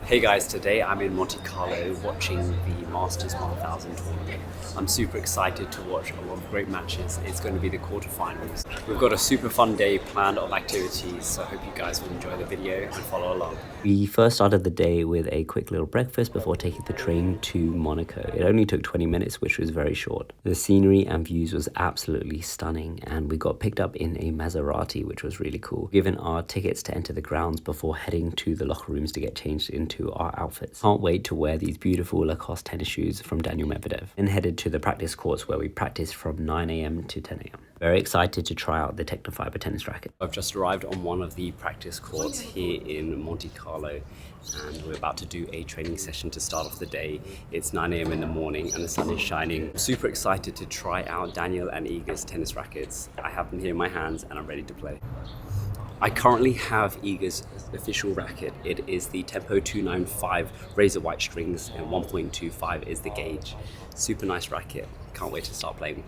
Hey guys, today I'm in Monte Carlo watching the Masters 1000 tournament. I'm super excited to watch a lot of great matches. It's going to be the quarterfinals. We've got a super fun day planned of activities, so I hope you guys will enjoy the video and follow along. We first started the day with a quick little breakfast before taking the train to Monaco. It only took 20 minutes, which was very short. The scenery and views was absolutely stunning, and we got picked up in a Maserati, which was really cool. Given our tickets to enter the grounds before heading to the locker rooms to get changed into our outfits. Can't wait to wear these beautiful Lacoste tennis shoes from Daniel Medvedev. Then headed to the practice courts where we practiced from 9 a.m. to 10 a.m. Very excited to try out the Tecnifibre tennis racket. I've just arrived on one of the practice courts here in Monte Carlo, and we're about to do a training session to start off the day. It's 9 a.m. in the morning and the sun is shining. I'm super excited to try out Daniel and Iga's tennis rackets. I have them here in my hands and I'm ready to play. I currently have Iga's official racket. It is the Tempo 295 razor white strings and 1.25 is the gauge. Super nice racket. Can't wait to start playing.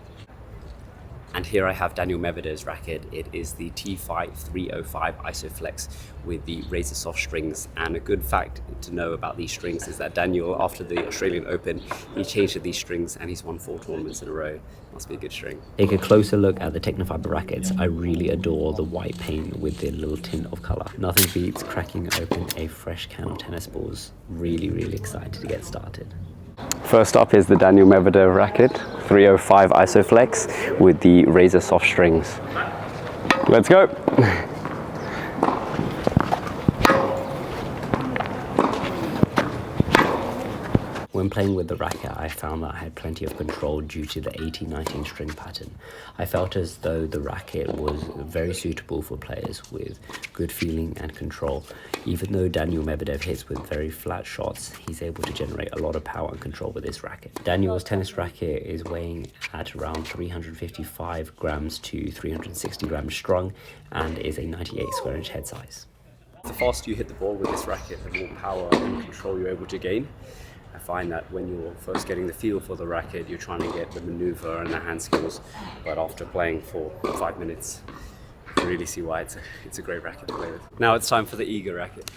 And here I have Daniel Medvedev's racket. It is the T-Fight 305 Isoflex with the razor soft strings. And a good fact to know about these strings is that Daniel, after the Australian Open, he changed to these strings and he's won 4 tournaments in a row. Must be a good string. Take a closer look at the Tecnifibre rackets. I really adore the white paint with the little tint of color. Nothing beats cracking open a fresh can of tennis balls. Really excited to get started. First up is the Daniel Medvedev racket, 305 Isoflex with the razor soft strings. Let's go! When playing with the racket, I found that I had plenty of control due to the 18-19 string pattern. I felt as though the racket was very suitable for players with good feeling and control. Even though Daniel Medvedev hits with very flat shots, he's able to generate a lot of power and control with this racket. Daniel's tennis racket is weighing at around 355 grams to 360 grams strong and is a 98 square inch head size. The faster you hit the ball with this racket, the more power and control you're able to gain. I find that when you're first getting the feel for the racket, you're trying to get the maneuver and the hand skills, but after playing for 5 minutes, you can really see why it's a great racket to play with. Now it's time for the Iga racket.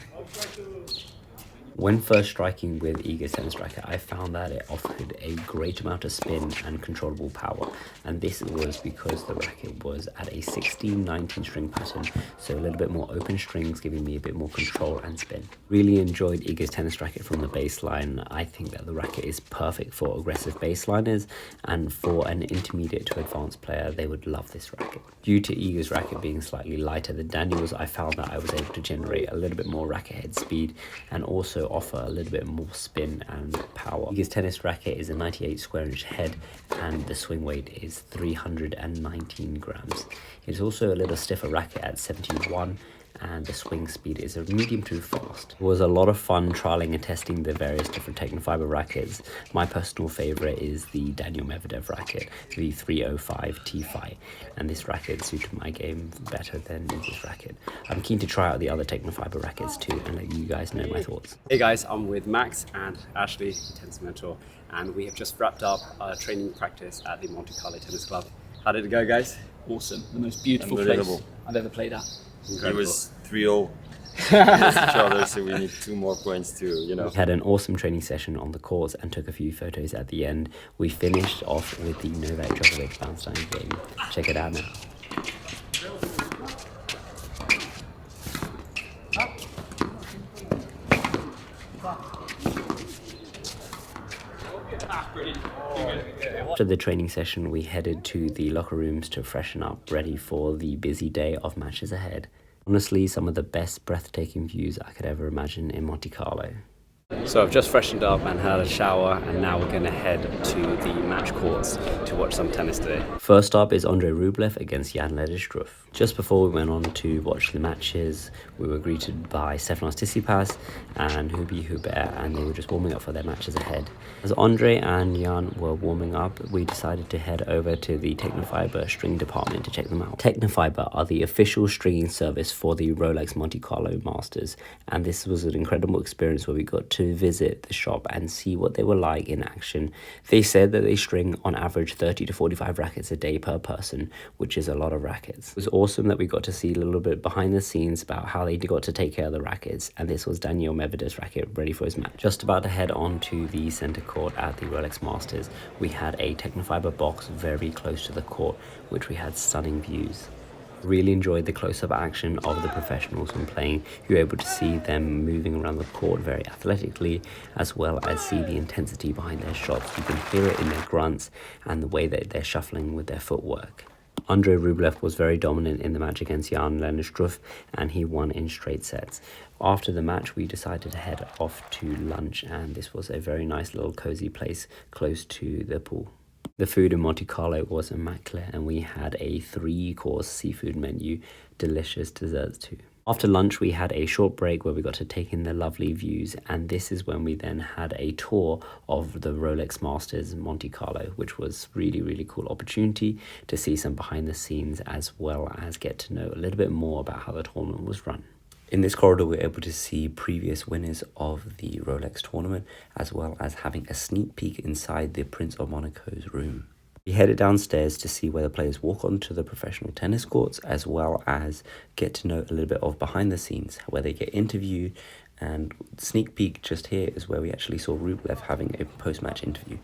When first striking with Iga's tennis racket, I found that it offered a great amount of spin and controllable power, and this was because the racket was at a 16-19 string pattern, so a little bit more open strings, giving me a bit more control and spin. Really enjoyed Iga's tennis racket from the baseline. I think that the racket is perfect for aggressive baseliners, and for an intermediate to advanced player, they would love this racket. Due to Iga's racket being slightly lighter than Daniel's, I found that I was able to generate a little bit more racket head speed and also offer a little bit more spin and power. Iga's tennis racket is a 98 square inch head and the swing weight is 319 grams. It's also a little stiffer racket at 71 and the swing speed is a medium to fast. It was a lot of fun trialing and testing the various different Tecnifibre rackets. My personal favorite is the Daniel Medvedev racket, the 305 T-Fight, and this racket suited my game better than Iga's racket. I'm keen to try out the other Tecnifibre rackets too and let you guys know my thoughts. Hey guys, I'm with Max and Ashley, tennis mentor, and we have just wrapped up our training practice at the Monte Carlo Tennis Club. How did it go, guys? Awesome, the most beautiful place I've ever played at. Incredible. It was 3-0 against each other, so we need 2 more points to, We had an awesome training session on the courts and took a few photos at the end. We finished off with the Novak Djokovic bounce down game. Check it out now. After the training session, we headed to the locker rooms to freshen up, ready for the busy day of matches ahead. Honestly, some of the best breathtaking views I could ever imagine in Monte Carlo. So I've just freshened up and had a shower, and now we're going to head to the match courts to watch some tennis today. First up is Rublev against Struff. Just before we went on to watch the matches, we were greeted by Stefanos Tsitsipas and Hubert, and they were just warming up for their matches ahead. As Andre and Jan were warming up, we decided to head over to the Tecnifibre string department to check them out. Tecnifibre are the official stringing service for the Rolex Monte Carlo Masters, and this was an incredible experience where we got to to visit the shop and see what they were like in action. They said that they string on average 30 to 45 rackets a day per person, which is a lot of rackets. It was awesome that we got to see a little bit behind the scenes about how they got to take care of the rackets, and this was Daniil Medvedev's racket ready for his match. Just about to head on to the center court at the Rolex Masters, we had a Tecnifibre box very close to the court, which we had stunning views. Really enjoyed the close-up action of the professionals when playing. You were able to see them moving around the court very athletically, as well as see the intensity behind their shots. You can hear it in their grunts and the way that they're shuffling with their footwork. Andrei Rublev was very dominant in the match against Jan-Lennart Struff, and he won in straight sets. After the match, we decided to head off to lunch, and this was a very nice little cozy place close to the pool. The food in Monte Carlo was immaculate, and we had a 3-course seafood menu, delicious desserts too. After lunch, we had a short break where we got to take in the lovely views, and this is when we then had a tour of the Rolex Masters Monte Carlo, which was really cool opportunity to see some behind the scenes as well as get to know a little bit more about how the tournament was run. In this corridor, we were able to see previous winners of the Rolex tournament, as well as having a sneak peek inside the Prince of Monaco's room. We headed downstairs to see where the players walk onto the professional tennis courts, as well as get to know a little bit of behind the scenes, where they get interviewed, and sneak peek just here is where we actually saw Rublev having a post-match interview.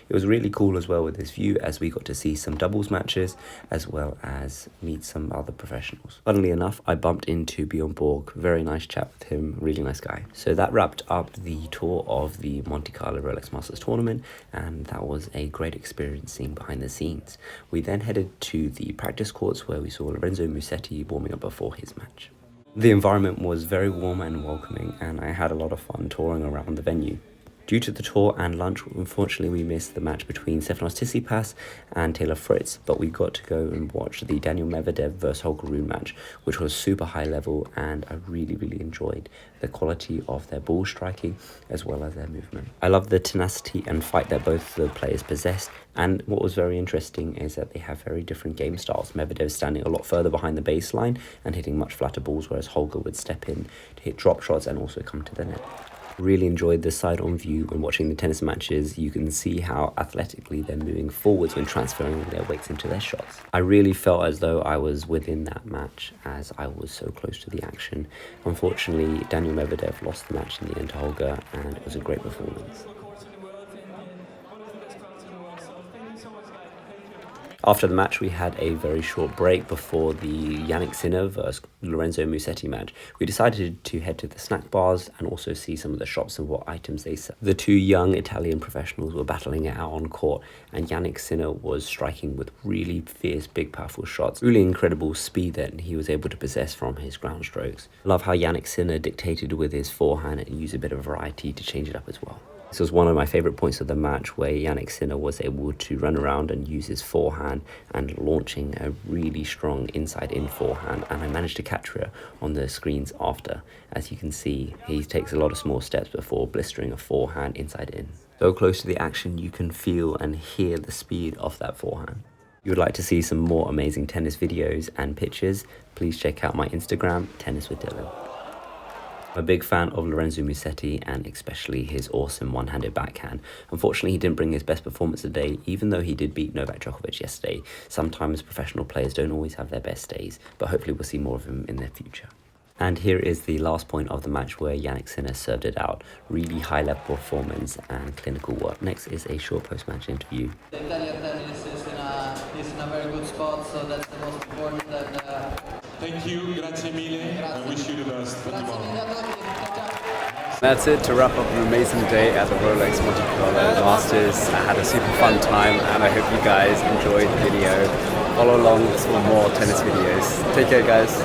It was really cool as well with this view, as we got to see some doubles matches as well as meet some other professionals. Funnily enough, I bumped into Bjorn Borg, very nice chat with him, really nice guy. So that wrapped up the tour of the Monte Carlo Rolex Masters tournament, and that was a great experience seeing behind the scenes. We then headed to the practice courts where we saw Lorenzo Musetti warming up before his match. The environment was very warm and welcoming, and I had a lot of fun touring around the venue. Due to the tour and lunch, unfortunately we missed the match between Stefanos Tsitsipas and Taylor Fritz, but we got to go and watch the Daniil Medvedev versus Holger Rune match, which was super high level, and I really enjoyed the quality of their ball striking as well as their movement. I love the tenacity and fight that both the players possessed, and what was very interesting is that they have very different game styles. Medvedev standing a lot further behind the baseline and hitting much flatter balls, whereas Holger would step in to hit drop shots and also come to the net. Really enjoyed the side-on view when watching the tennis matches. You can see how athletically they're moving forwards when transferring their weights into their shots. I really felt as though I was within that match as I was so close to the action. Unfortunately, Daniil Medvedev lost the match in the end to Holger, and it was a great performance. After the match, we had a very short break before the Jannik Sinner versus Lorenzo Musetti match. We decided to head to the snack bars and also see some of the shops and what items they sell. The two young Italian professionals were battling it out on court, and Jannik Sinner was striking with really fierce, big, powerful shots. Really incredible speed that he was able to possess from his ground strokes. I love how Jannik Sinner dictated with his forehand and used a bit of variety to change it up as well. This was one of my favourite points of the match, where Jannik Sinner was able to run around and use his forehand and launching a really strong inside-in forehand, and I managed to capture it on the screens after. As you can see, he takes a lot of small steps before blistering a forehand inside-in. So close to the action, you can feel and hear the speed of that forehand. If you would like to see some more amazing tennis videos and pictures, please check out my Instagram, Tennis with Dylan. I'm a big fan of Lorenzo Musetti, and especially his awesome one-handed backhand. Unfortunately, he didn't bring his best performance today, even though he did beat Novak Djokovic yesterday. Sometimes professional players don't always have their best days, but hopefully we'll see more of him in the future. And here is the last point of the match where Jannik Sinner served it out. Really high-level performance and clinical work. Next is a short post-match interview. The Italian tennis is in a very good spot, so that's the most important. Thank you, grazie mille. I wish you the best for tomorrow. That's it to wrap up an amazing day at the Rolex Monte Carlo Masters. I had a super fun time, and I hope you guys enjoyed the video. Follow along for more tennis videos. Take care, guys.